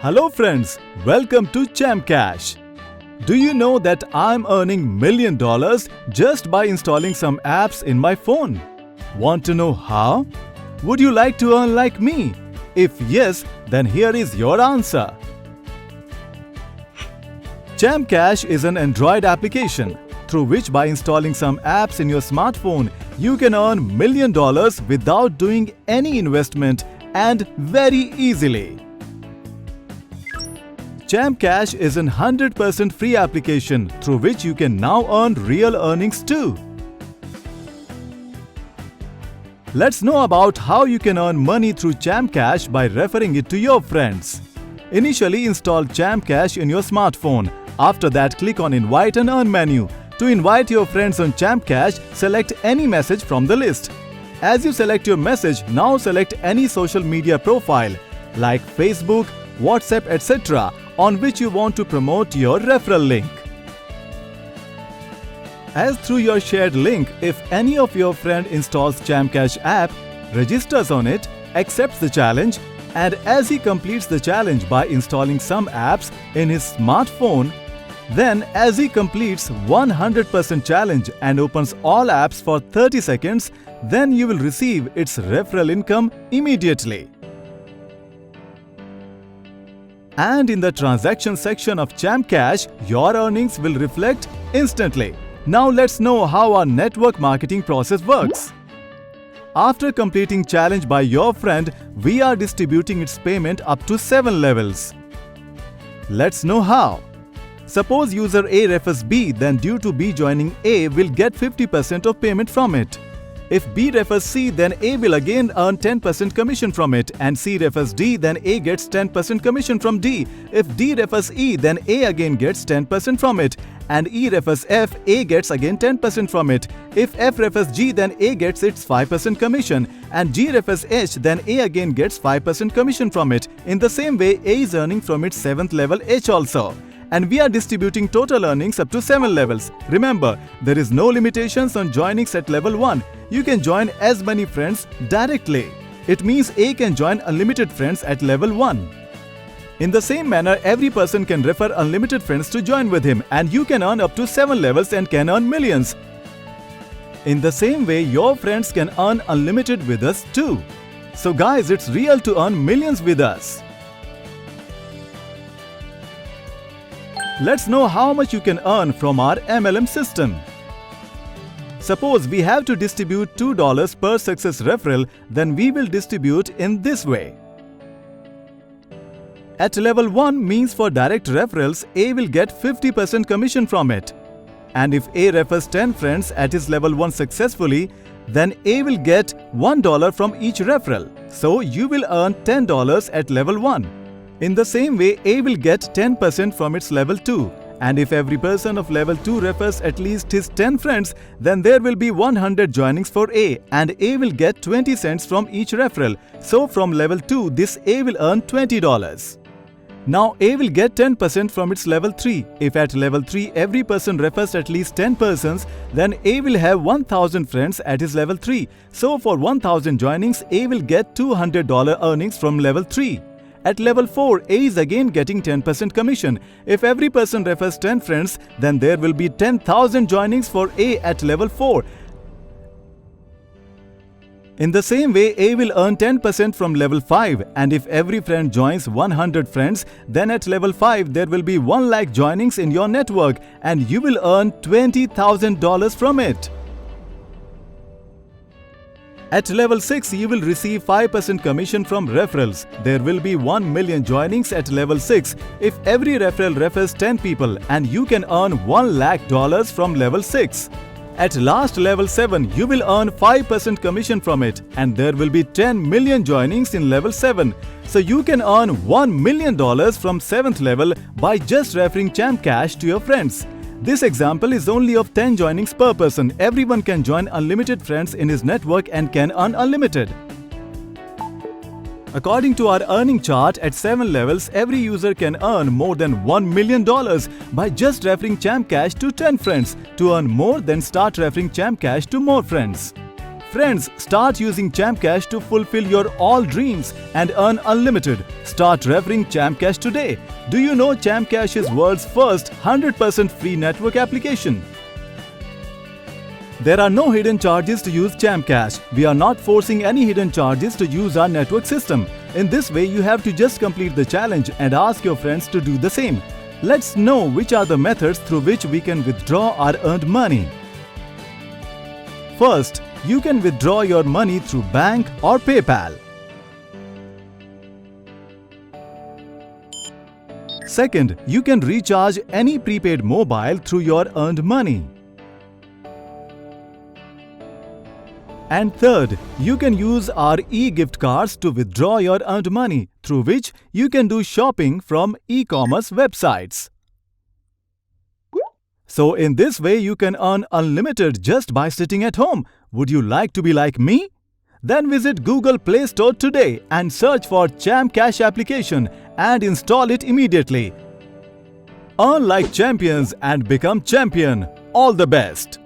Hello friends, welcome to Chamcash. Do you know that I'm earning $1 million just by installing some apps in my phone? Want to know how? Would you like to earn like me? If yes, then here is your answer. Chamcash is an Android application through which by installing some apps in your smartphone, you can earn $1 million without doing any investment and very easily. Chamcash is an 100% free application through which you can now earn real earnings too. Let's know about how you can earn money through Chamcash by referring it to your friends. Initially, install Chamcash in your smartphone. After that, click on Invite and Earn menu. To invite your friends on Chamcash, select any message from the list. As you select your message, now select any social media profile like Facebook, WhatsApp, etc. on which you want to promote your referral link. As through your shared link, if any of your friend installs Chamcash app, registers on it, accepts the challenge, and as he completes the challenge by installing some apps in his smartphone, then as he completes 100% challenge and opens all apps for 30 seconds, then you will receive its referral income immediately. And in the transaction section of Chamcash, your earnings will reflect instantly. Now let's know how our network marketing process works. After completing challenge by your friend, we are distributing its payment up to 7 levels. Let's know how. Suppose user A refers B, then due to B joining A will get 50% of payment from it. If B refers C, then A will again earn 10% commission from it, and C refers D, then A gets 10% commission from D. If D refers E, then A again gets 10% from it, and E refers F, A gets again 10% from it. If F refers G, then A gets its 5% commission, and G refers H, then A again gets 5% commission from it. In the same way, A is earning from its 7th level H also. And we are distributing total earnings up to 7 levels. Remember, there is no limitations on joinings at level 1. You can join as many friends directly. It means A can join unlimited friends at level 1. In the same manner, every person can refer unlimited friends to join with him, and you can earn up to 7 levels and can earn millions. In the same way, your friends can earn unlimited with us too. So guys, it's real to earn millions with us. Let's know how much you can earn from our MLM system. Suppose we have to distribute $2 per success referral, then we will distribute in this way. At level 1 means for direct referrals, A will get 50% commission from it. And if A refers 10 friends at his level 1 successfully, then A will get $1 from each referral. So you will earn $10 at level 1. In the same way, A will get 10% from its level 2. And if every person of level 2 refers at least his 10 friends, then there will be 100 joinings for A, and A will get 20 cents from each referral. So from level 2, this A will earn $20. Now A will get 10% from its level 3. If at level 3 every person refers at least 10 persons, then A will have 1000 friends at his level 3. So for 1000 joinings, A will get $200 earnings from level 3. At level 4, A is again getting 10% commission. If every person refers 10 friends, then there will be 10,000 joinings for A at level 4. In the same way, A will earn 10% from level 5, and if every friend joins 100 friends, then at level 5 there will be 1 lakh joinings in your network, and you will earn $20,000 from it. At level 6, you will receive 5% commission from referrals. There will be 1 million joinings at level 6 if every referral refers 10 people, and you can earn $1 lakh from level 6. At last level 7, you will earn 5% commission from it, and there will be 10 million joinings in level 7. So you can earn $1 million from 7th level by just referring Chamcash to your friends. This example is only of 10 joinings per person. Everyone can join unlimited friends in his network and can earn unlimited. According to our earning chart, at 7 levels, every user can earn more than $1 million by just referring Chamcash to 10 friends. To earn more, then start referring Chamcash to more friends. Friends, start using Champcash to fulfill your all dreams and earn unlimited. Start referring Champcash today. Do you know Champcash is world's first 100% free network application? There are no hidden charges to use Champcash. We are not forcing any hidden charges to use our network system. In this way, you have to just complete the challenge and ask your friends to do the same. Let's know which are the methods through which we can withdraw our earned money. First, you can withdraw your money through bank or PayPal. Second, you can recharge any prepaid mobile through your earned money. And third, you can use our e-gift cards to withdraw your earned money, through which you can do shopping from e-commerce websites. So in this way, you can earn unlimited just by sitting at home. Would you like to be like me? Then visit Google Play Store today and search for Champcash application and install it immediately. Earn like champions and become champion. All the best!